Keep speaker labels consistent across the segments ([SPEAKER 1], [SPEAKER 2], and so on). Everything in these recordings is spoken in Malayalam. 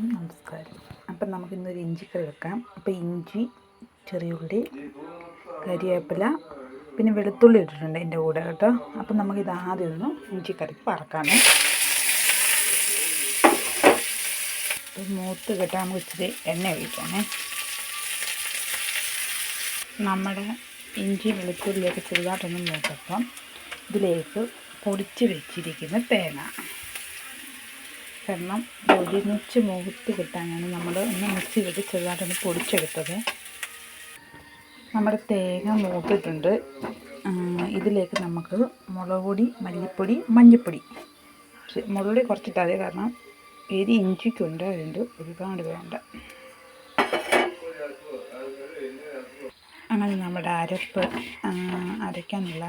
[SPEAKER 1] എല്ലാവർക്കും നമസ്കാരം. അപ്പം നമുക്കിന്നൊരു ഇഞ്ചിക്കറി വെക്കാം. അപ്പോൾ ഇഞ്ചി, ചെറിയുള്ളി, കരിവേപ്പില, പിന്നെ വെളുത്തുള്ളി ഇട്ടിട്ടുണ്ട് എൻ്റെ കൂടെ കേട്ടോ. അപ്പം നമുക്കിത് ആദ്യം ഒന്ന് ഇഞ്ചിക്കറിക്ക് വറക്കാമേ. മൂത്ത് കിട്ടാൻ നമുക്ക് ഇച്ചിരി എണ്ണ ഒഴിക്കാമേ. നമ്മുടെ ഇഞ്ചി വെളുത്തുള്ളിയൊക്കെ ചെറുതായിട്ടൊന്ന് മൂത്തപ്പം ഇതിലേക്ക് പൊടിച്ച് വെച്ചിരിക്കുന്ന തേങ്ങ, കാരണം ഒരുമിച്ച് മൂത്ത് കിട്ടാനാണ് നമ്മൾ ഒന്ന് മിക്സിയിലിട്ട് ചെറുതായിട്ടൊന്ന് പൊടിച്ചെടുത്തത്. നമ്മുടെ തേങ്ങ മൂത്തിട്ടുണ്ട്. ഇതിലേക്ക് നമുക്ക് മുളക് പൊടി, മല്ലിപ്പൊടി, മഞ്ഞൾപ്പൊടി, മുളക് പൊടി കുറച്ചിട്ടാൽ മതി, കാരണം എരി ഇഞ്ചിക്കുണ്ട്, അതുകൊണ്ട് ഒരുപാട് വേണ്ട. അങ്ങനെ നമ്മുടെ അരപ്പ് അരയ്ക്കാനുള്ള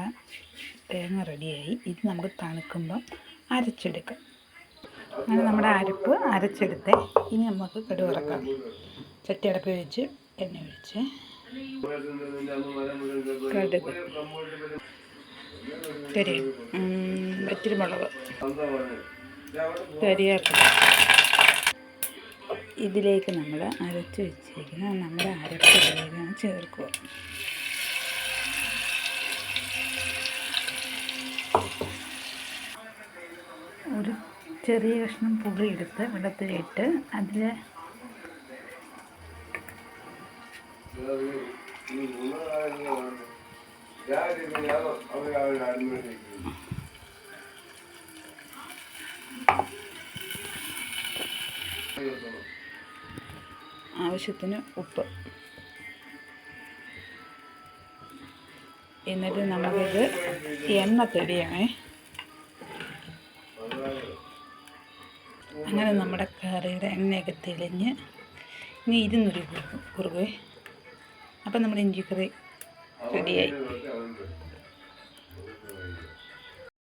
[SPEAKER 1] തേങ്ങ റെഡിയായി. ഇത് നമുക്ക് തണുക്കുമ്പം അരച്ചെടുക്കാം. അങ്ങനെ നമ്മുടെ അരപ്പ് അരച്ചെടുത്ത് ഇനി നമുക്ക് കടുക് വറക്കാം. ചട്ടി അടപ്പിൽ വെച്ച് എണ്ണ ഒഴിച്ച് കടുക്, വറ്റൽമുളക്, കരിവേപ്പില, ഇതിലേക്ക് നമ്മൾ അരച്ച് വെച്ചിരിക്കുന്ന നമ്മുടെ അരപ്പിലേക്ക് ചേർക്കുക. ഒരു ചെറിയ കഷ്ണം പുളി എടുത്ത് വെള്ളത്തിലിട്ട് അതിൽ ആവശ്യത്തിന് ഉപ്പ്, എന്നിട്ട് നമുക്കിത് എണ്ണ തെളിയണേ. അങ്ങനെ നമ്മുടെ കറിയുടെ എണ്ണയൊക്കെ തെളിഞ്ഞ് ഇനി ഇരുന്നൊരു കുറുകെ. അപ്പം നമ്മുടെ ഇഞ്ചിക്കറി റെഡിയായി.